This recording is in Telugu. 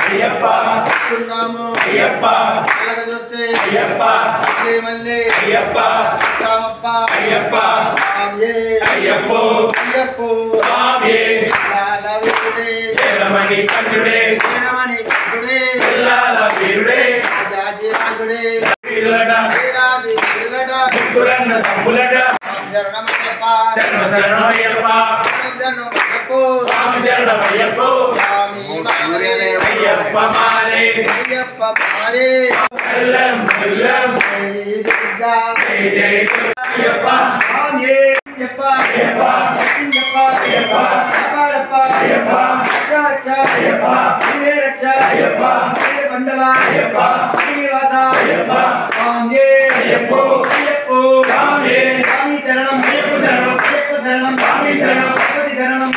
అయ్యప్ప అయ్యప్ప అలాగ చూస్తే అయ్యప్ప మళ్ళీ అయ్యప్ప రామప్ప అయ్యప్ప అయ్యప్ప అయ్యప్ప స్వామి లాలవిడే వీరమణి కంఠుడే లాల వీరుడే రాజాది రాజుడే వీరాది వీరుడ ముగ్గురన్న తమ్ములడ శరణమయ్యప్ప శరణమయ్యప్ప స్వామి శరణమయ్యప్ప స్వామి అయ్యప్ప మారే సల్లం సల్లం జై జై అయ్యప్ప స్వామి అయ్యప్ప అయ్యప్ప అయ్యప్ప అయ్యప్ప అయ్యప్ప అయ్యప్ప అయ్యప్ప రక్ష అయ్యప్ప మండల అయ్యప్ప శ్రీనివాస అయ్యప్ప స్వామి అయ్యప్ప అయ్యప్ప స్వామి స్వామి శరణం అయ్యప్ప శరణం స్వామి శరణం భగవతి శరణం